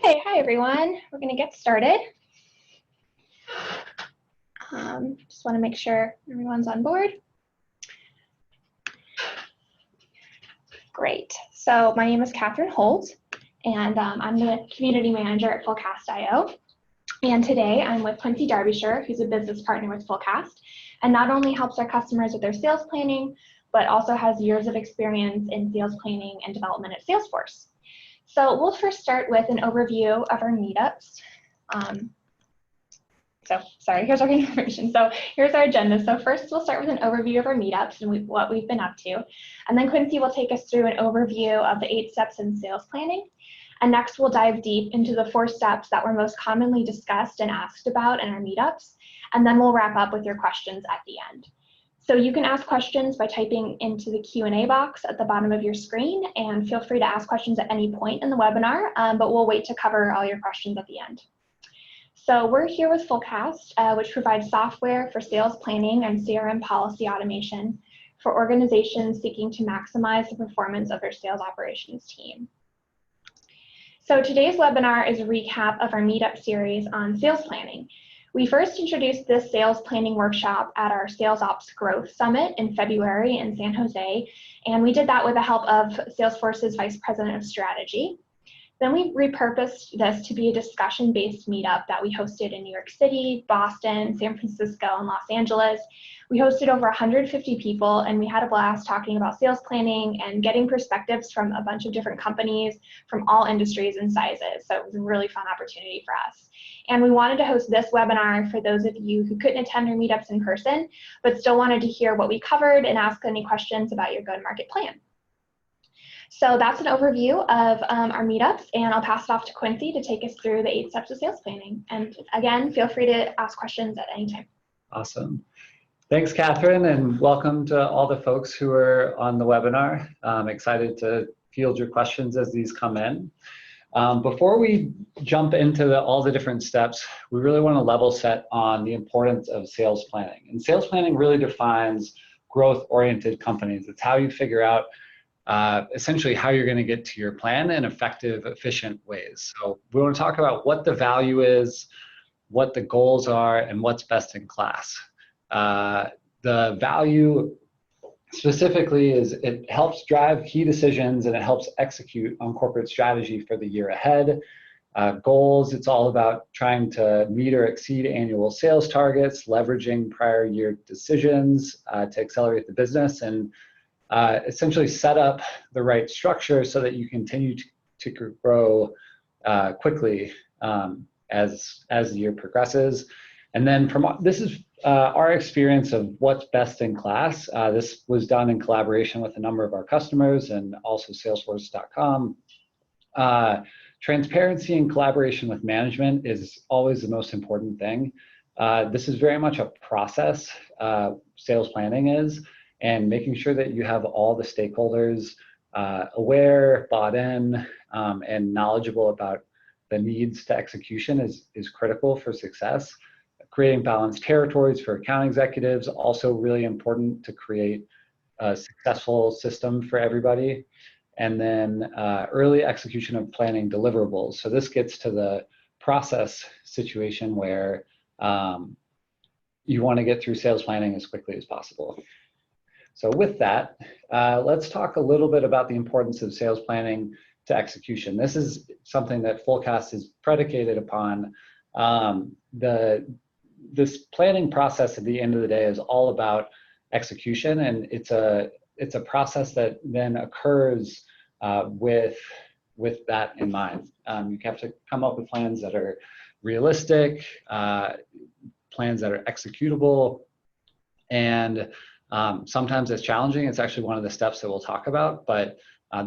Okay, hi everyone. We're going to get started. Just want to make sure everyone's on board. Great. So my name is Katherine Holt, and I'm the community manager at Fullcast.io. And today I'm with Quincy Darbyshire, who's a business partner with Fullcast, and not only helps our customers with their sales planning, but also has years of experience in sales planning and development at Salesforce. So we'll first start with an overview of our meetups. Here's our information. So here's our agenda. So first we'll start with an overview of our meetups and what we've been up to. And then Quincy will take us through an overview of the 8 steps in sales planning. And next we'll dive deep into the 4 steps that were most commonly discussed and asked about in our meetups. And then we'll wrap up with your questions at the end. So you can ask questions by typing into the Q&A box at the bottom of your screen, and feel free to ask questions at any point in the webinar, but we'll wait to cover all your questions at the end. So we're here with Fullcast, which provides software for sales planning and CRM policy automation for organizations seeking to maximize the performance of their sales operations team. So today's webinar is a recap of our meetup series on sales planning. We first introduced this sales planning workshop at our Sales Ops Growth Summit in February in San Jose, and we did that with the help of Salesforce's Vice President of Strategy. Then we repurposed this to be a discussion-based meetup that we hosted in New York City, Boston, San Francisco, and Los Angeles. We hosted over 150 people, and we had a blast talking about sales planning and getting perspectives from a bunch of different companies from all industries and sizes. So it was a really fun opportunity for us. And we wanted to host this webinar for those of you who couldn't attend our meetups in person, but still wanted to hear what we covered and ask any questions about your go-to-market plan. So that's an overview of our meetups, and I'll pass it off to Quincy to take us through the 8 steps of sales planning. And again, feel free to ask questions at any time. Awesome. Thanks, Katherine, and welcome to all the folks who are on the webinar. I'm excited to field your questions as these come in. Before we jump into all the different steps, we really want to level set on the importance of sales planning. And sales planning really defines growth-oriented companies. It's how you figure out essentially how you're going to get to your plan in effective, efficient ways. So we want to talk about what the value is, what the goals are, and what's best in class. The value specifically is it helps drive key decisions and it helps execute on corporate strategy for the year ahead. Goals, it's all about trying to meet or exceed annual sales targets, leveraging prior year decisions to accelerate the business, and essentially set up the right structure so that you continue to grow quickly as the year progresses. And then this is our experience of what's best in class. This was done in collaboration with a number of our customers and also Salesforce.com. Transparency and collaboration with management is always the most important thing. This is very much a process, sales planning is, and making sure that you have all the stakeholders aware, bought in, and knowledgeable about the needs to execution is critical for success. Creating balanced territories for account executives, also really important to create a successful system for everybody. And then early execution of planning deliverables. So this gets to the process situation where you want to get through sales planning as quickly as possible. So with that, let's talk a little bit about the importance of sales planning to execution. This is something that Fullcast is predicated upon. This planning process at the end of the day is all about execution, and it's a process that then occurs with that in mind. You have to come up with plans that are realistic, plans that are executable, and sometimes it's challenging. It's actually one of the steps that we'll talk about, but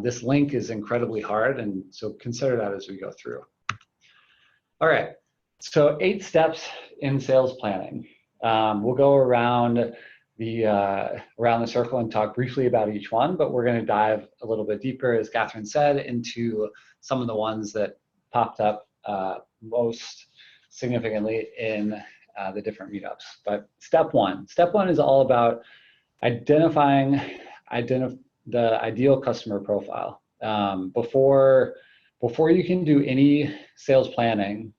this link is incredibly hard, and so consider that as we go through. All right, so 8 steps in sales planning. We'll go around the circle and talk briefly about each one, but we're going to dive a little bit deeper, as Katherine said, into some of the ones that popped up most significantly in the different meetups. But step one is all about identifying the ideal customer profile. Before before you can do any sales planning,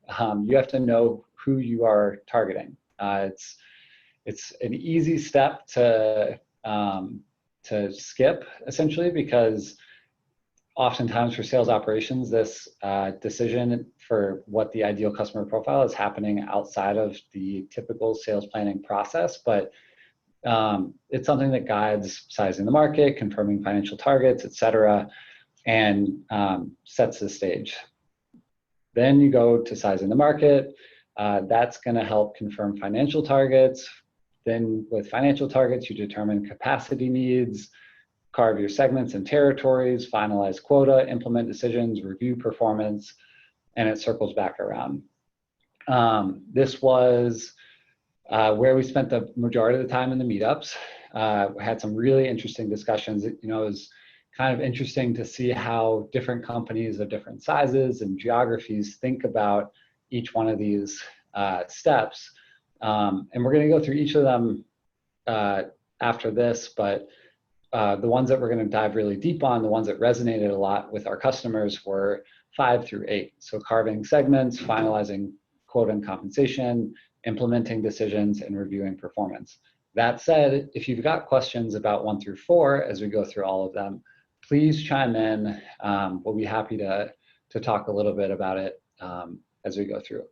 you have to know who you are targeting. It's an easy step to skip, essentially, because oftentimes for sales operations, this decision for what the ideal customer profile is happening outside of the typical sales planning process, but it's something that guides sizing the market, confirming financial targets, et cetera, and sets the stage. Then you go to sizing the market. That's going to help confirm financial targets. Then with financial targets, you determine capacity needs, carve your segments and territories, finalize quota, implement decisions, review performance, and it circles back around. This was where we spent the majority of the time in the meetups. We had some really interesting discussions. It was kind of interesting to see how different companies of different sizes and geographies think about each one of these steps. And we're going to go through each of them after this, but the ones that we're going to dive really deep on, the ones that resonated a lot with our customers, were 5 through 8. So carving segments, finalizing quota and compensation, implementing decisions, and reviewing performance. That said, if you've got questions about 1 through 4 as we go through all of them, please chime in. We'll be happy to talk a little bit about it as we go through.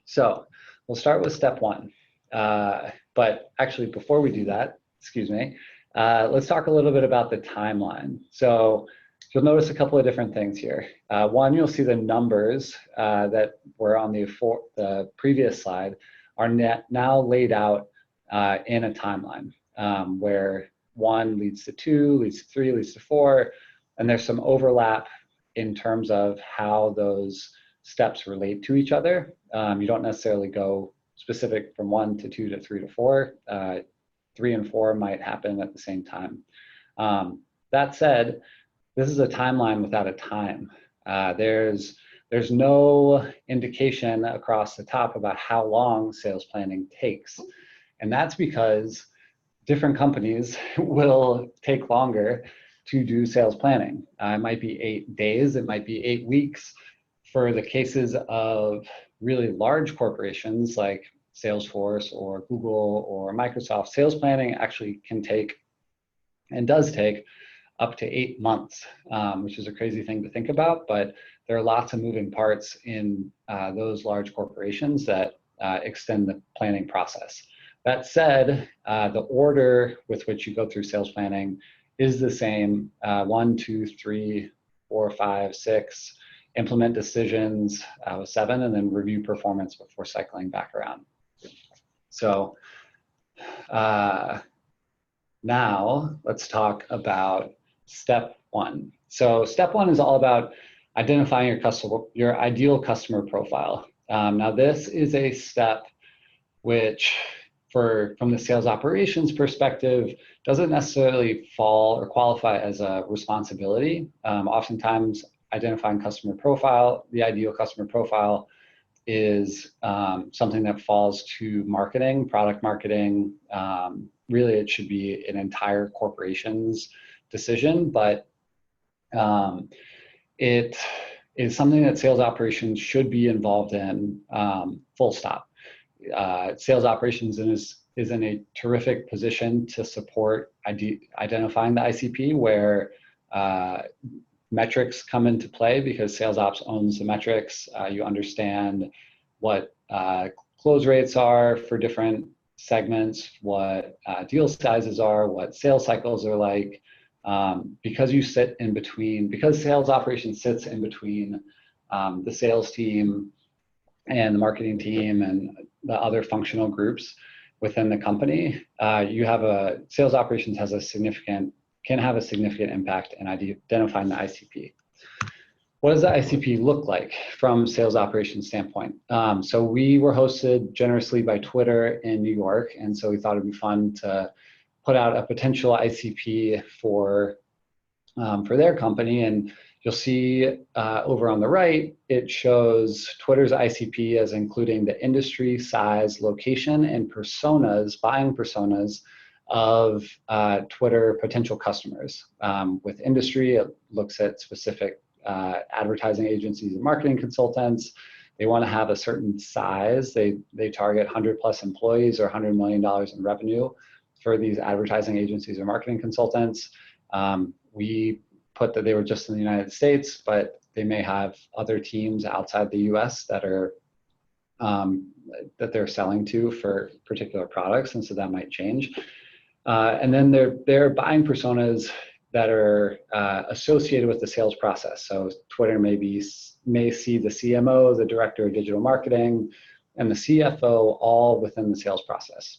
So we'll start with step 1. But actually, before we do that, let's talk a little bit about the timeline. So you'll notice a couple of different things here. One, you'll see the numbers that were on the previous slide are now laid out in a timeline where 1 leads to 2, leads to 3, leads to 4, and there's some overlap in terms of how those steps relate to each other. You don't necessarily go specific from 1 to 2 to 3 to 4. 3 and 4 might happen at the same time. That said, this is a timeline without a time. There's no indication across the top about how long sales planning takes. And that's because different companies will take longer to do sales planning. It might be 8 days, it might be 8 weeks. For the cases of really large corporations like Salesforce or Google or Microsoft, sales planning actually can take and does take up to 8 months, which is a crazy thing to think about, but there are lots of moving parts in those large corporations that extend the planning process. That said, the order with which you go through sales planning is the same: 1, 2, 3, 4, 5, 6, implement decisions, 7, and then review performance before cycling back around. So now let's talk about step 1. So step 1 is all about identifying your ideal customer profile. Now this is a step which, from the sales operations perspective, doesn't necessarily fall or qualify as a responsibility. Oftentimes, identifying customer profile, the ideal customer profile, is something that falls to marketing, product marketing. Really, it should be an entire corporation's decision, but it is something that sales operations should be involved in, full stop. Sales operations is in a terrific position to support identifying the ICP, where metrics come into play because sales ops owns the metrics. You understand what close rates are for different segments, what deal sizes are, what sales cycles are like. Because you sit in between, because sales operations sits in between the sales team and the marketing team and the other functional groups within the company, sales operations can have a significant impact in identifying the ICP. What does the ICP look like from sales operations standpoint? So we were hosted generously by Twitter in New York, and so we thought it'd be fun to put out a potential ICP for their company. And you'll see over on the right, it shows Twitter's ICP as including the industry, size, location, and buying personas of Twitter potential customers. With industry, it looks at specific advertising agencies and marketing consultants. They want to have a certain size. They target 100+ employees or $100 million in revenue for these advertising agencies or marketing consultants. We put that they were just in the United States, but they may have other teams outside the US that are that they're selling to for particular products, and so that might change. And then there are buying personas that are associated with the sales process. So Twitter may see the CMO, the director of digital marketing, and the CFO all within the sales process.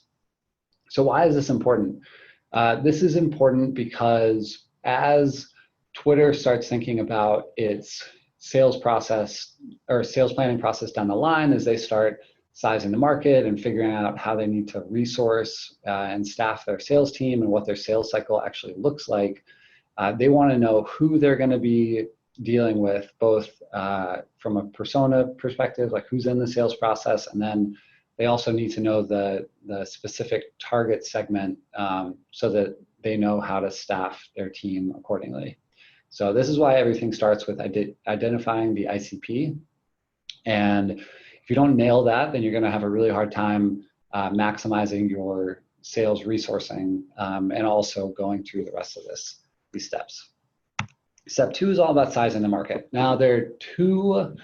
So why is this important? This is important because as Twitter starts thinking about its sales process or sales planning process down the line, as they start sizing the market and figuring out how they need to resource and staff their sales team and what their sales cycle actually looks like, they want to know who they're going to be dealing with, both from a persona perspective, like who's in the sales process, and then they also need to know the specific target segment so that they know how to staff their team accordingly. So this is why everything starts with identifying the ICP. And if you don't nail that, then you're going to have a really hard time maximizing your sales resourcing and also going through the rest of these steps. Step 2 is all about sizing the market. Now, there are 2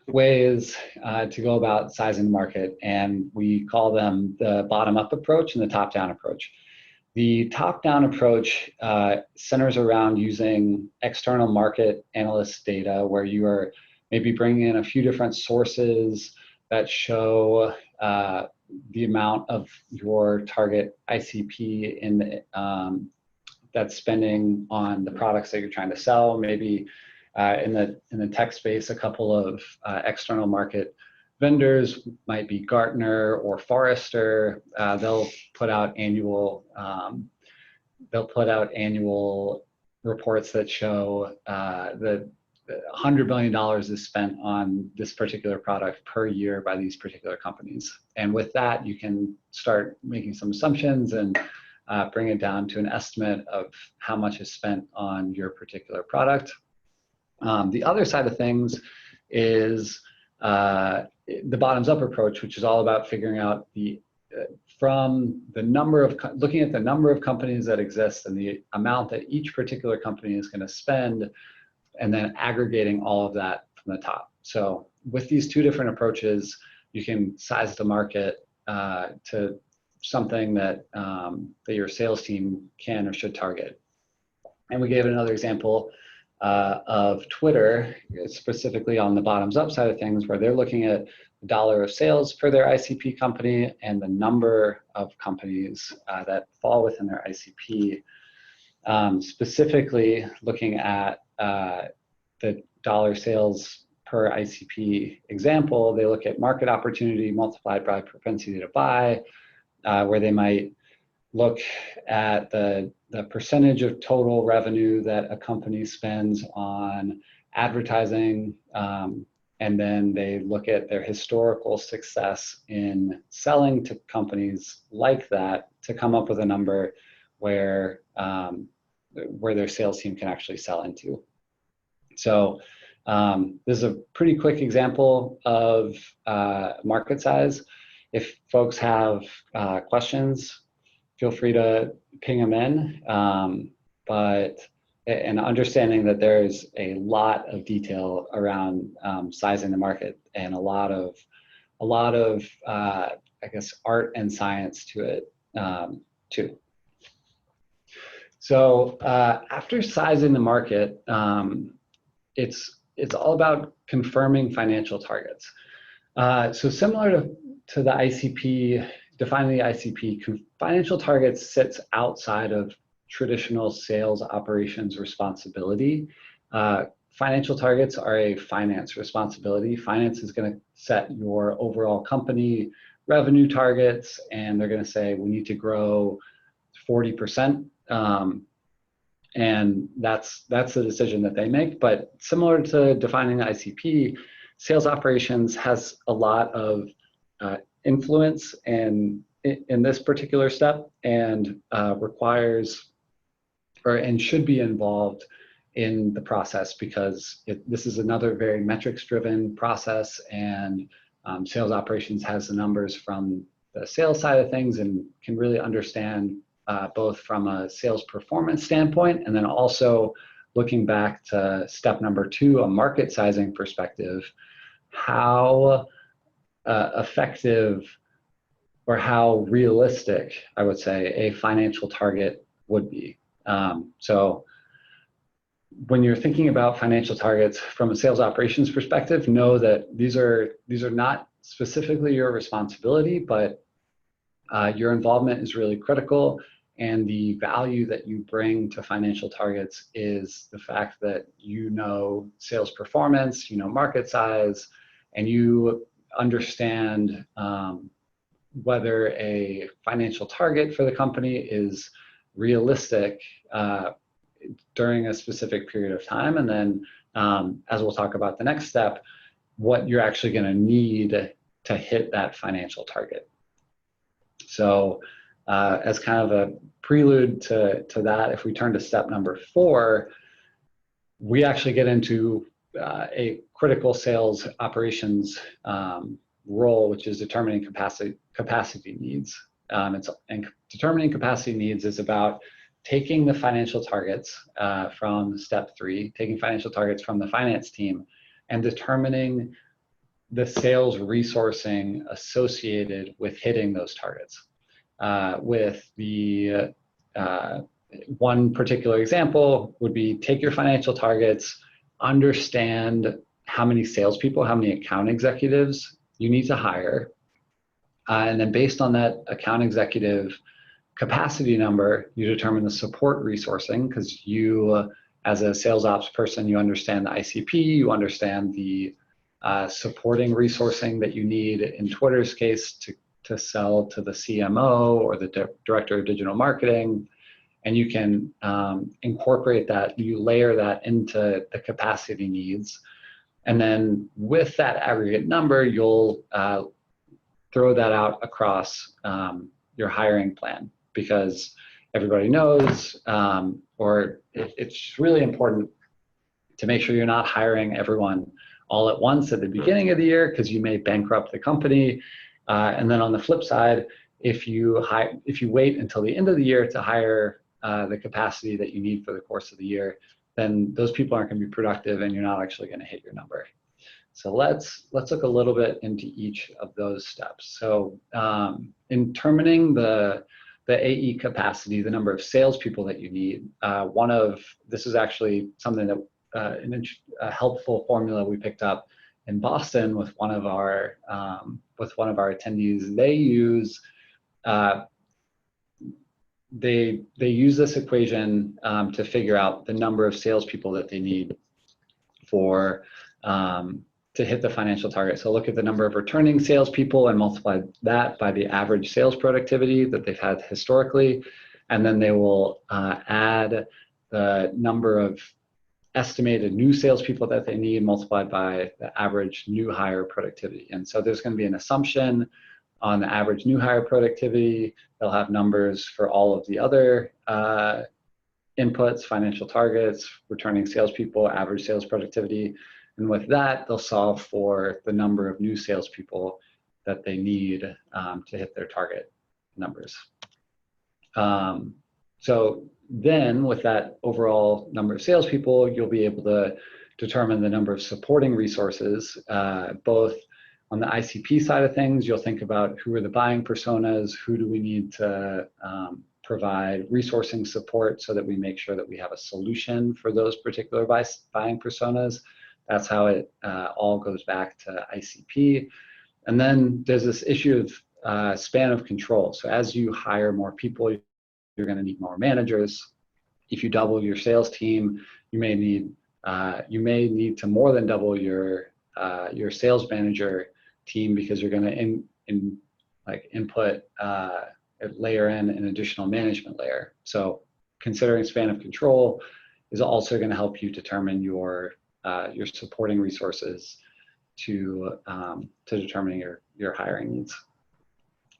ways to go about sizing the market, and we call them the bottom-up approach and the top-down approach. The top-down approach centers around using external market analyst data, where you are maybe bringing in a few different sources that show the amount of your target ICP in that's spending on the products that you're trying to sell. Maybe in the tech space, a couple of external market vendors might be Gartner or Forrester. They'll put out annual reports that show that $100 billion is spent on this particular product per year by these particular companies. And with that, you can start making some assumptions and bring it down to an estimate of how much is spent on your particular product. The other side of things is the bottoms-up approach, which is all about figuring out from the number of, looking at the number of companies that exist and the amount that each particular company is going to spend, and then aggregating all of that from the top. So with these 2 different approaches, you can size the market to something that that your sales team can or should target. And we gave another example of Twitter, specifically on the bottoms-up side of things, where they're looking at the dollar of sales per their ICP company and the number of companies that fall within their ICP. Specifically looking at the dollar sales per ICP example, they look at market opportunity multiplied by propensity to buy, where they might look at the percentage of total revenue that a company spends on advertising, and then they look at their historical success in selling to companies like that to come up with a number where their sales team can actually sell into. So this is a pretty quick example of market size. If folks have questions, feel free to ping them in. And understanding that there's a lot of detail around sizing the market and a lot of I guess art and science to it too. So after sizing the market, it's all about confirming financial targets. So similar to the ICP, defining the ICP, financial targets sits outside of traditional sales operations responsibility. Financial targets are a finance responsibility. Finance is going to set your overall company revenue targets, and they're going to say, we need to grow 40%. And that's the decision that they make. But similar to defining the ICP, sales operations has a lot of influence in this particular step, and requires and should be involved in the process, because this is another very metrics-driven process, and sales operations has the numbers from the sales side of things and can really understand both from a sales performance standpoint, and then also looking back to step number 2, a market sizing perspective, how effective or how realistic, I would say, a financial target would be. So when you're thinking about financial targets from a sales operations perspective, know that these are not specifically your responsibility, but your involvement is really critical. And the value that you bring to financial targets is the fact that you know sales performance, you know market size, and you understand whether a financial target for the company is realistic during a specific period of time. And then, as we'll talk about the next step, what you're actually going to need to hit that financial target. So as kind of a prelude to that, if we turn to step number 4, we actually get into a critical sales operations role, which is determining capacity needs. And determining capacity needs is about taking the financial targets from step 3, taking financial targets from the finance team, and determining the sales resourcing associated with hitting those targets. With the one particular example would be, take your financial targets, understand how many salespeople, how many account executives you need to hire, and then based on that account executive capacity number, you determine the support resourcing, because you, as a sales ops person, you understand the ICP, you understand the supporting resourcing that you need, in Twitter's case, to sell to the CMO or the director of digital marketing. And you can incorporate that, you layer that into the capacity needs. And then with that aggregate number, you'll throw that out across your hiring plan, because everybody knows, or it's really important to make sure you're not hiring everyone all at once at the beginning of the year, because you may bankrupt the company. And then on the flip side, if you wait until the end of the year to hire the capacity that you need for the course of the year, then those people aren't going to be productive, and you're not actually going to hit your number. So let's look a little bit into each of those steps. So in determining the AE capacity, the number of salespeople that you need, this is actually something that a helpful formula we picked up in Boston with one of our attendees. They use this equation to figure out the number of salespeople that they need to hit the financial target. So look at the number of returning salespeople and multiply that by the average sales productivity that they've had historically, and then they will add the number of estimated new salespeople that they need multiplied by the average new hire productivity. And so there's going to be an assumption on the average new hire productivity. They'll have numbers for all of the other inputs, financial targets, returning salespeople, average sales productivity. And with that, they'll solve for the number of new salespeople that they need to hit their target numbers. So then with that overall number of salespeople, you'll be able to determine the number of supporting resources, both on the ICP side of things. You'll think about who are the buying personas, who do we need to provide resourcing support so that we make sure that we have a solution for those particular buying personas. That's how it all goes back to ICP. And then there's this issue of span of control. So as you hire more people, you're going to need more managers. If you double your sales team, you may need to more than double your sales manager team, because you're going to input layer in an additional management layer. So considering span of control is also going to help you determine your supporting resources to determining your hiring needs.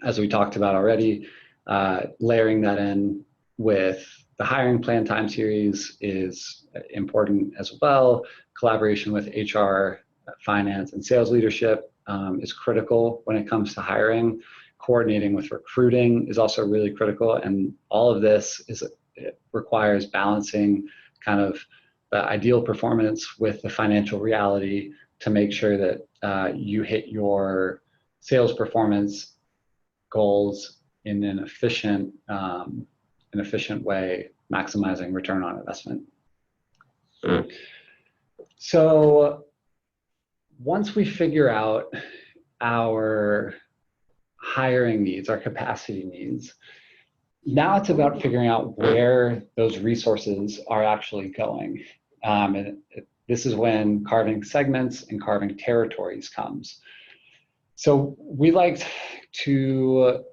As we talked about already, layering that in with The hiring plan time series is important as well. Collaboration with HR, finance, and sales leadership is critical when it comes to hiring. Coordinating with recruiting is also really critical, and all of this requires balancing kind of the ideal performance with the financial reality to make sure that you hit your sales performance goals in an efficient way, maximizing return on investment. So once we figure out our hiring needs, our capacity needs, now it's about figuring out where those resources are actually going. This is when carving segments and carving territories comes. So we like to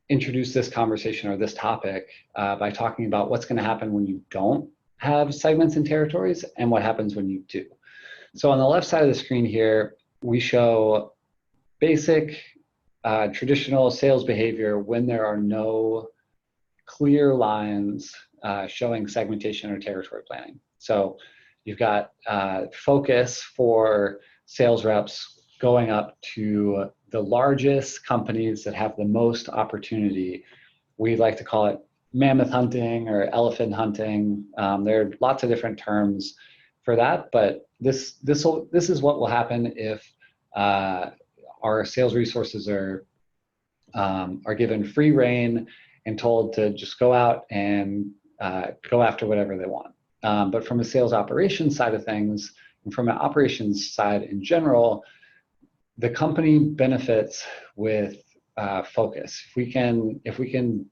introduce this conversation or this topic by talking about what's going to happen when you don't have segments and territories and what happens when you do. So on the left side of the screen here, we show basic traditional sales behavior when there are no clear lines showing segmentation or territory planning. So you've got focus for sales reps going up to the largest companies that have the most opportunity. We like to call it mammoth hunting or elephant hunting. There are lots of different terms for that, but this is what will happen if our sales resources are given free rein and told to just go out and go after whatever they want. But from a sales operations side of things, and from an operations side in general, the company benefits with focus. If we can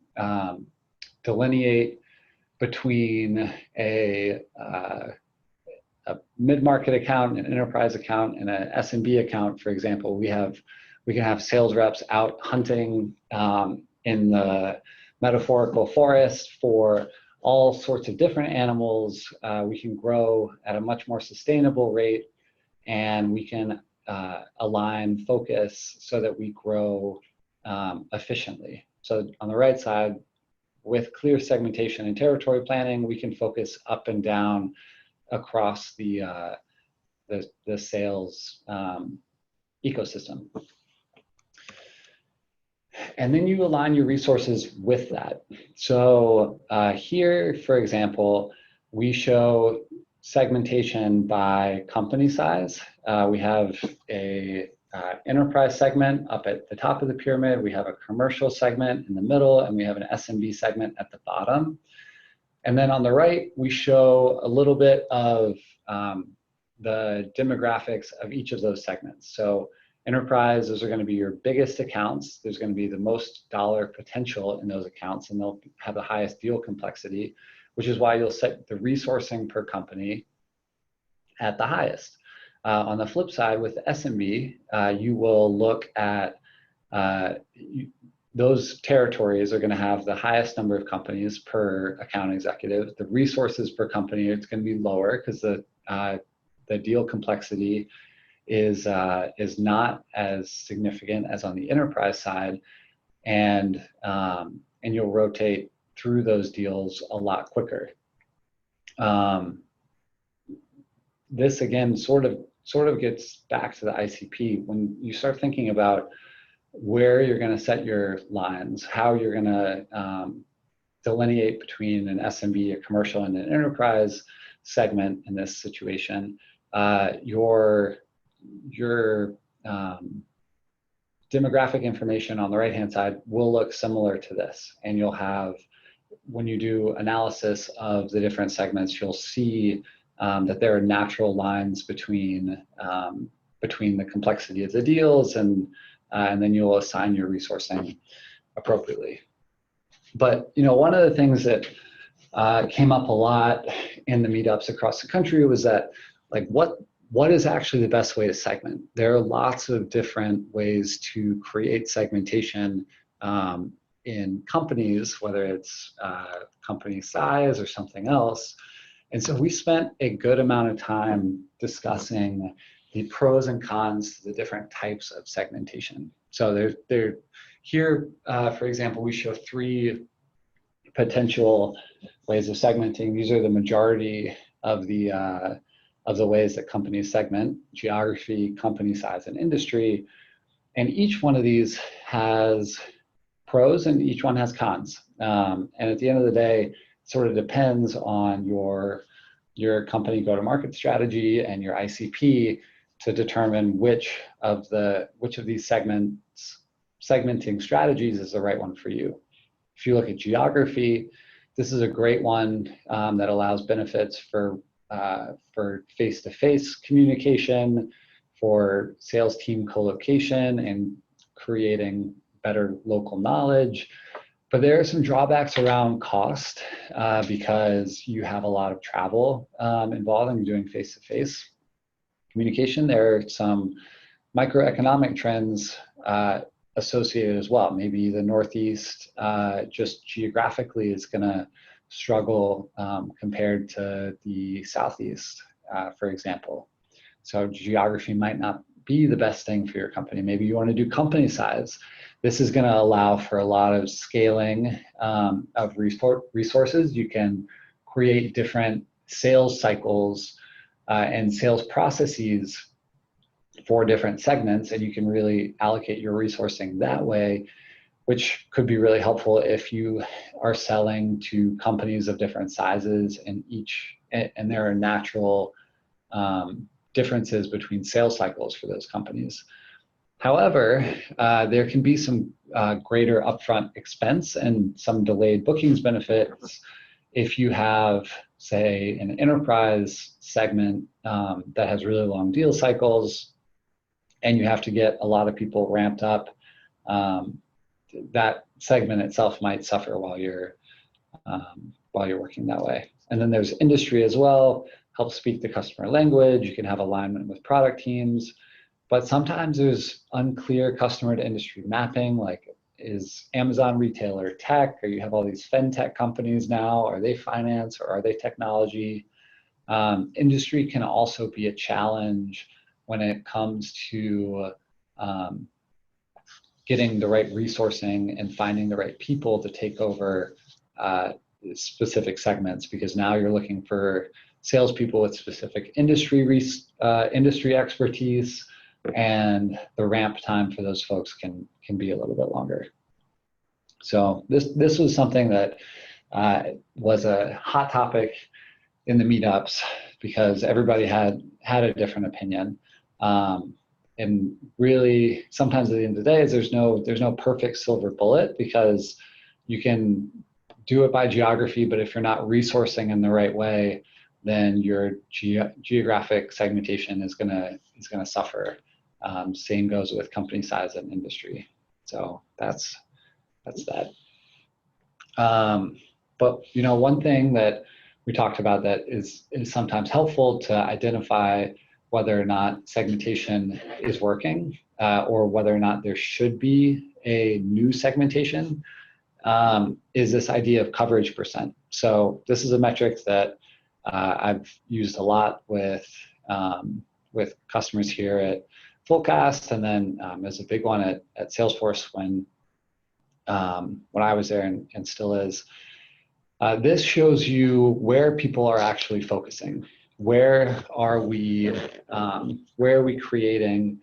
delineate between a mid-market account, an enterprise account, and an SMB account, for example, we can have sales reps out hunting in the metaphorical forest for all sorts of different animals. We can grow at a much more sustainable rate, and we can align focus so that we grow efficiently. So on the right side, with clear segmentation and territory planning, we can focus up and down across the sales ecosystem. And then you align your resources with that. So here, for example, we show segmentation by company size. We have a enterprise segment up at the top of the pyramid. We have a commercial segment in the middle, and we have an SMB segment at the bottom. And then on the right, we show a little bit of the demographics of each of those segments. So enterprise, those are going to be your biggest accounts. There's going to be the most dollar potential in those accounts, and they'll have the highest deal complexity, which is why you'll set the resourcing per company at the highest. On the flip side, with SMB, you will look at those territories are going to have the highest number of companies per account executive. The resources per company, it's going to be lower because the deal complexity is not as significant as on the enterprise side, and you'll rotate through those deals a lot quicker. This again sort of gets back to the ICP. When you start thinking about where you're going to set your lines, how you're going to delineate between an SMB, a commercial, and an enterprise segment in this situation, your demographic information on the right-hand side will look similar to this. And you'll have, when you do analysis of the different segments, you'll see that there are natural lines between the complexity of the deals, and then you'll assign your resourcing appropriately. But one of the things that came up a lot in the meetups across the country was that, like, what is actually the best way to segment? There are lots of different ways to create segmentation in companies, whether it's company size or something else. And so we spent a good amount of time discussing the pros and cons to the different types of segmentation. So here, for example, we show 3 potential ways of segmenting. These are the majority of the ways that companies segment: geography, company size, and industry. And each one of these has pros and each one has cons. And at the end of the day, it sort of depends on your company go-to-market strategy and your ICP to determine which of these segmenting strategies is the right one for you. If you look at geography, this is a great one that allows benefits for face-to-face communication, for sales team co-location, and creating better local knowledge. But there are some drawbacks around cost because you have a lot of travel involved in doing face-to-face communication. There are some microeconomic trends associated as well. Maybe the Northeast just geographically is going to struggle compared to the Southeast, for example. So geography might not be the best thing for your company. Maybe you want to do company size. This is going to allow for a lot of scaling of resources. You can create different sales cycles and sales processes for different segments, and you can really allocate your resourcing that way, which could be really helpful if you are selling to companies of different sizes, and there are natural differences between sales cycles for those companies. However, there can be some greater upfront expense and some delayed bookings benefits if you have, say, an enterprise segment that has really long deal cycles, and you have to get a lot of people ramped up. That segment itself might suffer while you're working that way. And then there's industry as well. Help speak the customer language. You can have alignment with product teams, but sometimes there's unclear customer to industry mapping, like is Amazon retail or tech, or you have all these fintech companies now, are they finance or are they technology? Industry can also be a challenge when it comes to getting the right resourcing and finding the right people to take over specific segments, because now you're looking for salespeople with specific industry expertise, and the ramp time for those folks can be a little bit longer. So this was something that was a hot topic in the meetups because everybody had a different opinion. And really, sometimes at the end of the day, there's no perfect silver bullet, because you can do it by geography, but if you're not resourcing in the right way, then your geographic segmentation is gonna suffer. Same goes with company size and industry. So that's that. But one thing that we talked about that is sometimes helpful to identify whether or not segmentation is working, or whether or not there should be a new segmentation, is this idea of coverage percent. So this is a metric that I've used a lot with customers here at Fullcast, and then as a big one at Salesforce when I was there and still is. This shows you where people are actually focusing. Where are we creating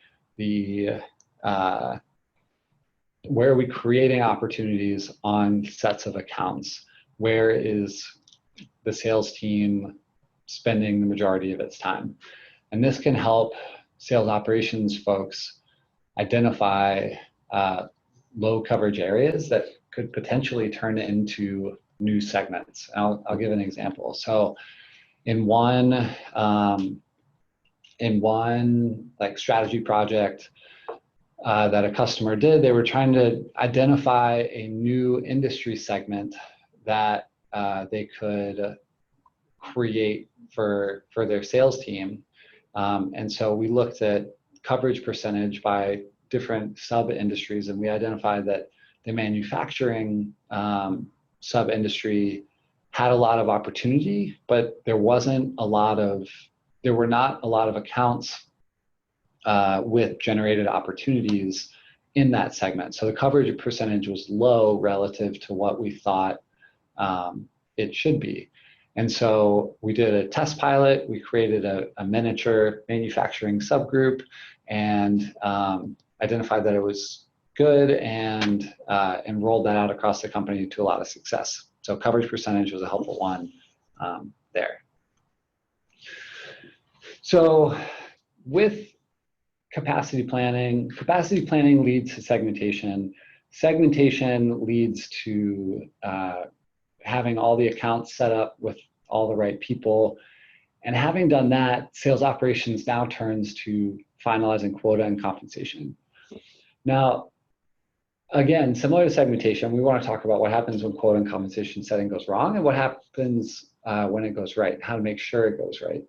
opportunities on sets of accounts? Where is the sales team spending the majority of its time? And this can help sales operations folks identify low coverage areas that could potentially turn into new segments. I'll give an example. So in one like strategy project that a customer did, they were trying to identify a new industry segment that they could create for their sales team. And so we looked at coverage percentage by different sub-industries, and we identified that the manufacturing sub-industry had a lot of opportunity, but there were not a lot of accounts with generated opportunities in that segment. So the coverage percentage was low relative to what we thought it should be. And so we did a test pilot. We created a miniature manufacturing subgroup and identified that it was good and rolled that out across the company to a lot of success. So coverage percentage was a helpful one there. So with capacity planning leads to segmentation. Segmentation leads to having all the accounts set up with all the right people. And having done that, sales operations now turns to finalizing quota and compensation. Now, again, similar to segmentation, we want to talk about what happens when quota and compensation setting goes wrong and what happens when it goes right, how to make sure it goes right.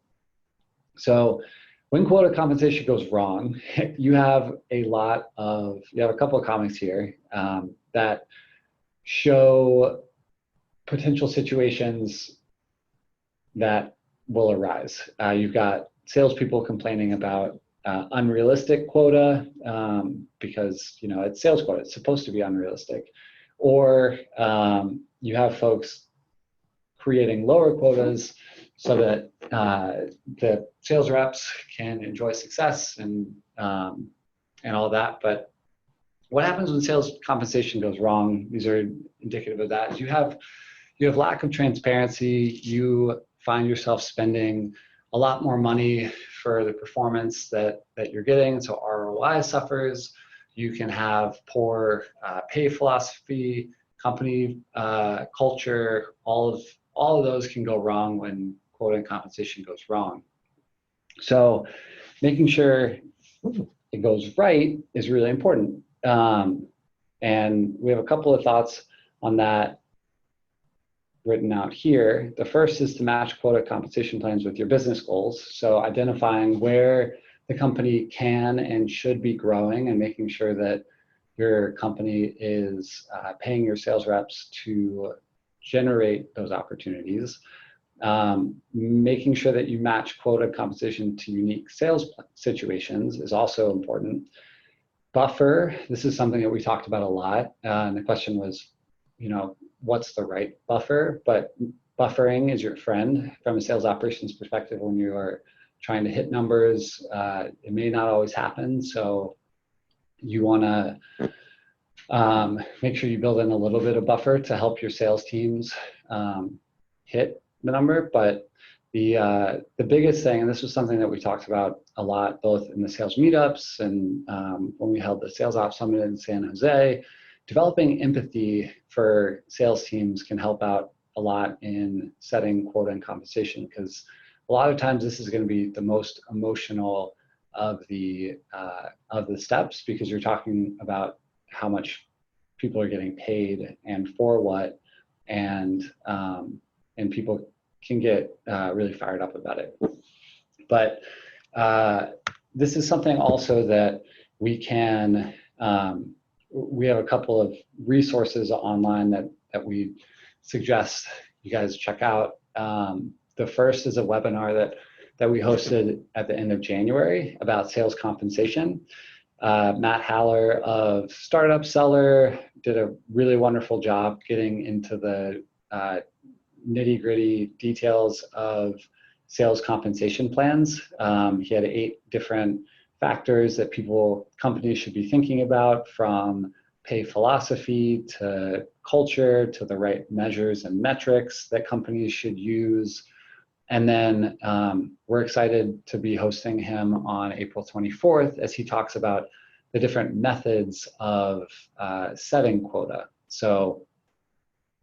So when quota compensation goes wrong, you have a couple of comments here that show potential situations that will arise. You've got salespeople complaining about unrealistic quota because it's sales quota, it's supposed to be unrealistic. Or you have folks creating lower quotas so that the sales reps can enjoy success and all that. But what happens when sales compensation goes wrong? These are indicative of that. Is you have lack of transparency. You find yourself spending a lot more money for the performance that you're getting, so ROI suffers. You can have poor pay philosophy, company culture. All of those can go wrong when quota and compensation goes wrong. So making sure it goes right is really important. And we have a couple of thoughts on that written out here. The first is to match quota compensation plans with your business goals. So identifying where the company can and should be growing and making sure that your company is paying your sales reps to generate those opportunities. Making sure that you match quota compensation to unique sales situations is also important. Buffer, this is something that we talked about a lot. And the question was, what's the right buffer? But buffering is your friend from a sales operations perspective when you are trying to hit numbers. It may not always happen. So you want to make sure you build in a little bit of buffer to help your sales teams hit the number. But the biggest thing, and this was something that we talked about a lot, both in the sales meetups and when we held the sales ops summit in San Jose, developing empathy for sales teams can help out a lot in setting quota and compensation, because a lot of times this is going to be the most emotional of the steps, because you're talking about how much people are getting paid and for what, and people can get really fired up about it. But this is something also that we can, we have a couple of resources online that we suggest you guys check out. The first is a webinar that we hosted at the end of January about sales compensation. Matt Haller of Startup Seller did a really wonderful job getting into the nitty-gritty details of sales compensation plans. He had 8 different factors that companies should be thinking about, from pay philosophy to culture to the right measures and metrics that companies should use. And then we're excited to be hosting him on April 24th as he talks about the different methods of setting quota. So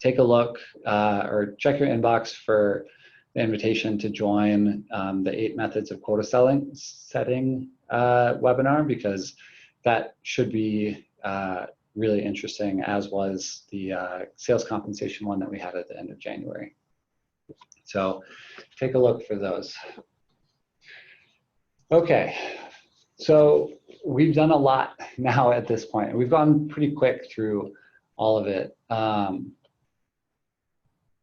take a look or check your inbox for the invitation to join the 8 methods of quota setting webinar, because that should be really interesting, as was the sales compensation one that we had at the end of January. So take a look for those. Okay, so we've done a lot now at this point. We've gone pretty quick through all of it.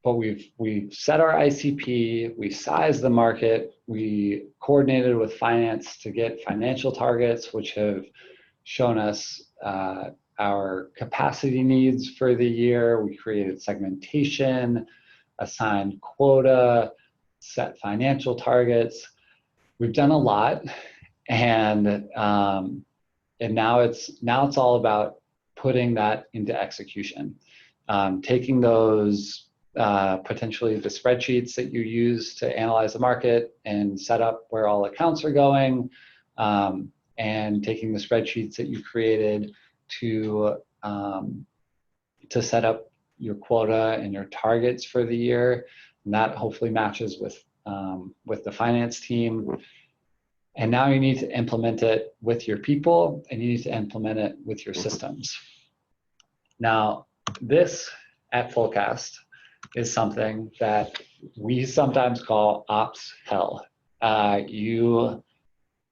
But we've set our ICP, we sized the market, we coordinated with finance to get financial targets, which have shown us our capacity needs for the year. We created segmentation, assigned quota, set financial targets. We've done a lot, and now it's all about putting that into execution. Taking those potentially the spreadsheets that you use to analyze the market and set up where all accounts are going, and taking the spreadsheets that you created to set up your quota and your targets for the year, and that hopefully matches with the finance team. And now you need to implement it with your people, and you need to implement it with your systems. Now, this at Fullcast is something that we sometimes call ops hell. You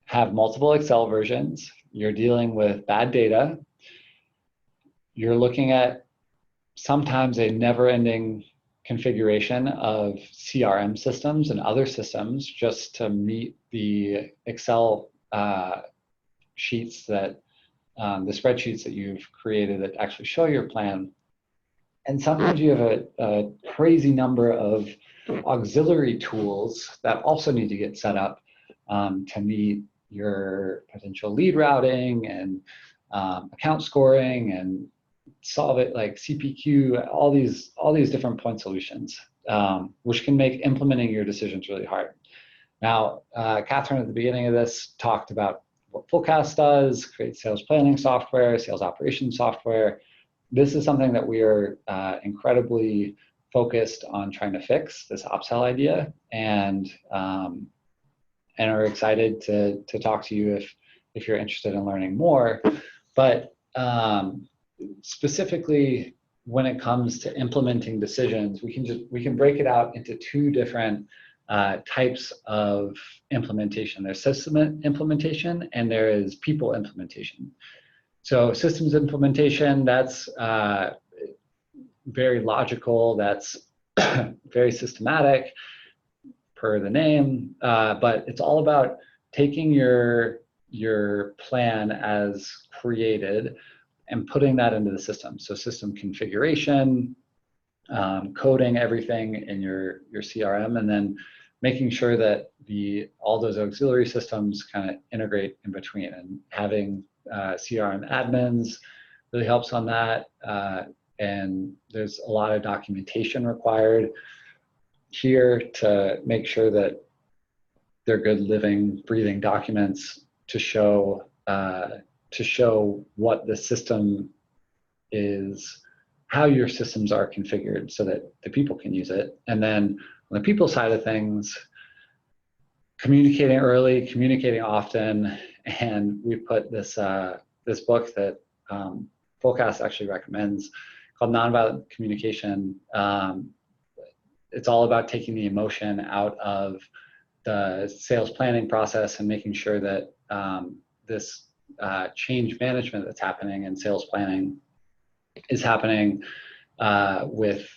have multiple Excel versions, you're dealing with bad data, you're looking at sometimes a never-ending configuration of CRM systems and other systems just to meet the Excel sheets that, the spreadsheets that you've created that actually show your plan. And sometimes you have a crazy number of auxiliary tools that also need to get set up to meet your potential lead routing and account scoring and solve it like CPQ, all these different point solutions, which can make implementing your decisions really hard. Now, Katherine at the beginning of this talked about what Fullcast does, create sales planning software, sales operations software. This is something that we are incredibly focused on trying to fix, this upsell idea, and are excited to talk to you if you're interested in learning more. But specifically, when it comes to implementing decisions, we can break it out into two different types of implementation. There's system implementation and there is people implementation. So systems implementation, that's very logical, that's very systematic per the name, but it's all about taking your plan as created and putting that into the system. So system configuration, coding everything in your CRM, and then making sure that all those auxiliary systems kind of integrate in between, and having CRM admins really helps on that. And there's a lot of documentation required here to make sure that they're good living, breathing documents to show what the system is, how your systems are configured so that the people can use it. And then on the people side of things, communicating early, communicating often, and we put this this book that Fullcast actually recommends called Nonviolent Communication. It's all about taking the emotion out of the sales planning process and making sure that this change management that's happening in sales planning is happening with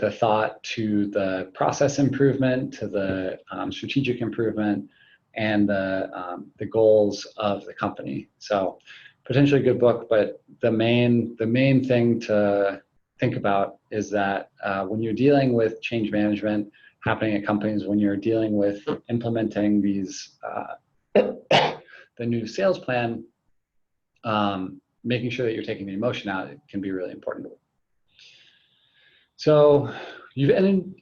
a thought to the process improvement, to the strategic improvement, and the goals of the company. So potentially a good book, but the main thing to think about is that when you're dealing with change management happening at companies, when you're dealing with implementing these the new sales plan, making sure that you're taking the emotion out, it can be really important. So you've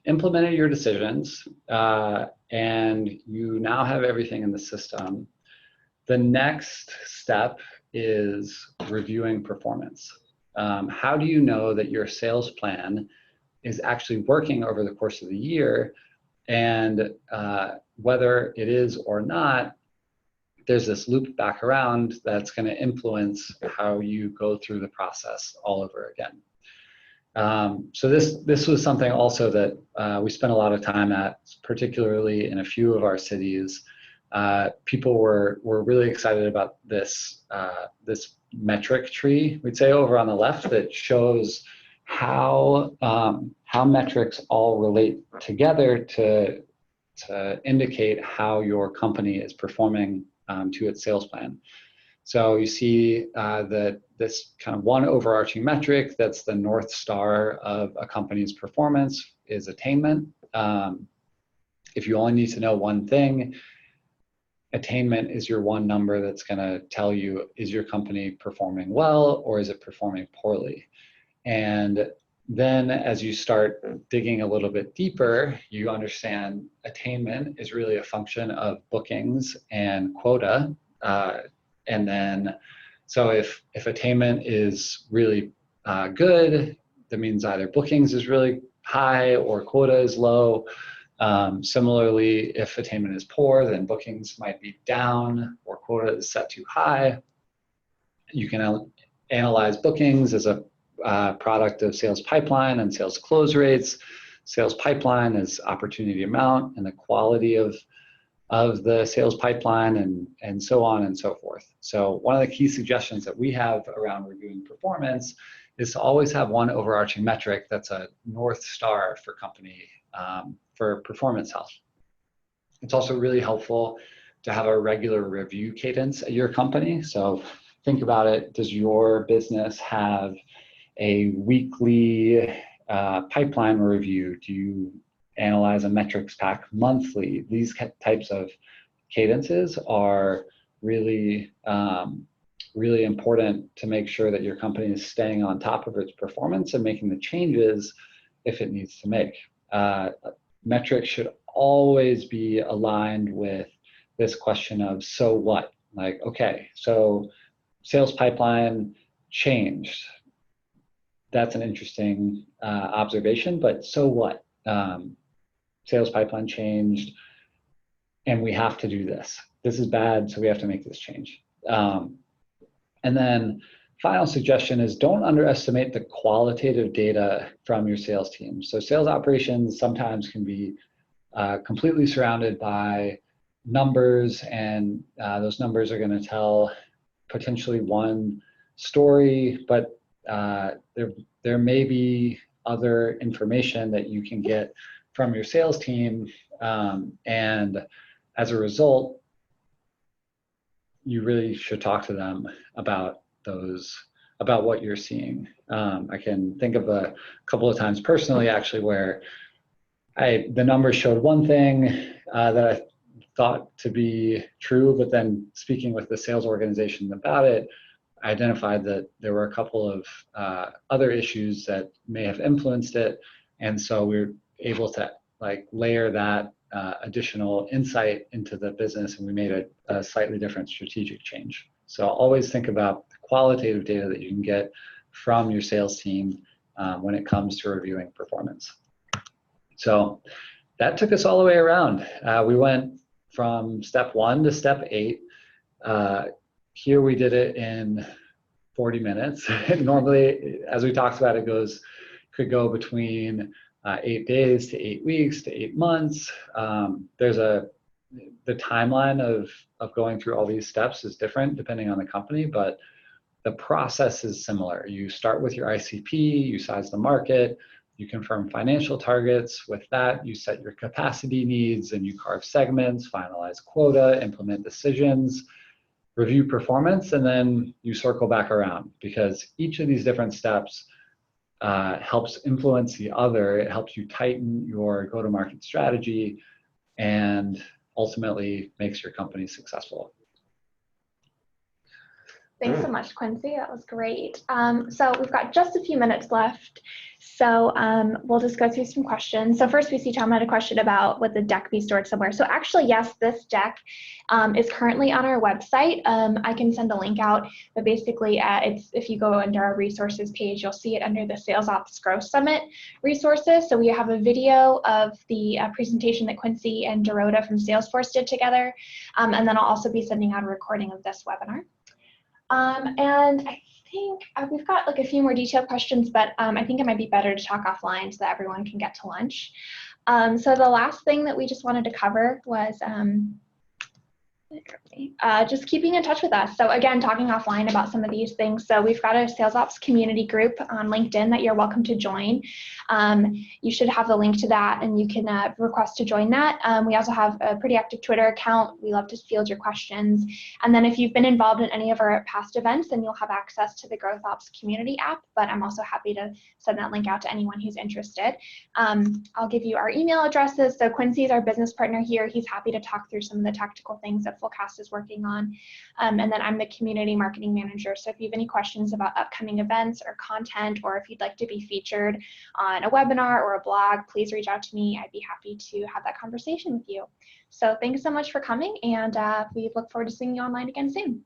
implemented your decisions, and you now have everything in the system. The next step is reviewing performance. How do you know that your sales plan is actually working over the course of the year? And whether it is or not, there's this loop back around that's going to influence how you go through the process all over again. So this was something also that we spent a lot of time at, particularly in a few of our cities. People were really excited about this this metric tree, we'd say, over on the left, that shows how metrics all relate together to indicate how your company is performing to its sales plan. So you see this kind of one overarching metric that's the North Star of a company's performance is attainment. If you only need to know one thing, attainment is your one number that's going to tell you, is your company performing well or is it performing poorly? And then as you start digging a little bit deeper, you understand attainment is really a function of bookings and quota. And then, so if attainment is really good, that means either bookings is really high or quota is low. Similarly, if attainment is poor, then bookings might be down or quota is set too high. You can analyze bookings as a product of sales pipeline and sales close rates. Sales pipeline is opportunity amount and the quality of the sales pipeline and so on and so forth. So one of the key suggestions that we have around reviewing performance is to always have one overarching metric that's a North Star for company for performance health. It's also really helpful to have a regular review cadence at your company. So think about it, does your business have a weekly pipeline review? Do you analyze a metrics pack monthly? These types of cadences are really, really important to make sure that your company is staying on top of its performance and making the changes if it needs to make. Metrics should always be aligned with this question of, so what? Like, okay, so sales pipeline changed. That's an interesting observation, but so what? Sales pipeline changed and we have to do this. This is bad, so we have to make this change. And then final suggestion is don't underestimate the qualitative data from your sales team. So sales operations sometimes can be completely surrounded by numbers, and those numbers are going to tell potentially one story, but there may be other information that you can get from your sales team, and as a result, you really should talk to them about what you're seeing. I can think of a couple of times personally, actually, where the numbers showed one thing that I thought to be true, but then speaking with the sales organization about it, I identified that there were a couple of other issues that may have influenced it, and so we were able to layer that additional insight into the business, and we made a slightly different strategic change. So always think about the qualitative data that you can get from your sales team when it comes to reviewing performance. So that took us all the way around. We went from step 1 to step 8. Here we did it in 40 minutes. Normally, as we talked about, could go between 8 days to 8 weeks to 8 months. The timeline of going through all these steps is different depending on the company, but the process is similar. You start with your ICP, you size the market, you confirm financial targets. With that, you set your capacity needs and you carve segments, finalize quota, implement decisions, review performance, and then you circle back around, because each of these different steps helps influence the other. It helps you tighten your go-to-market strategy and ultimately makes your company successful. Thanks so much, Quincy. That was great. So we've got just a few minutes left. So we'll just go through some questions. So first we see Tom had a question about would the deck be stored somewhere. So actually, yes, this deck is currently on our website. I can send a link out, but basically if you go under our resources page, you'll see it under the Sales Ops Growth Summit resources. So we have a video of the presentation that Quincy and Dorota from Salesforce did together. And then I'll also be sending out a recording of this webinar. And I think we've got a few more detailed questions, but I think it might be better to talk offline so that everyone can get to lunch. So the last thing that we just wanted to cover was, just keeping in touch with us. So again, talking offline about some of these things. So we've got a sales ops community group on LinkedIn that you're welcome to join. You should have the link to that, and you can request to join that. We also have a pretty active Twitter account. We love to field your questions. And then if you've been involved in any of our past events, then you'll have access to the Growth Ops community app, but I'm also happy to send that link out to anyone who's interested. I'll give you our email addresses. So Quincy is our business partner here. He's happy to talk through some of the tactical things that Fullcast is working on. And then I'm the community marketing manager. So if you have any questions about upcoming events or content, or if you'd like to be featured on a webinar or a blog, please reach out to me. I'd be happy to have that conversation with you. So thanks so much for coming, and we look forward to seeing you online again soon.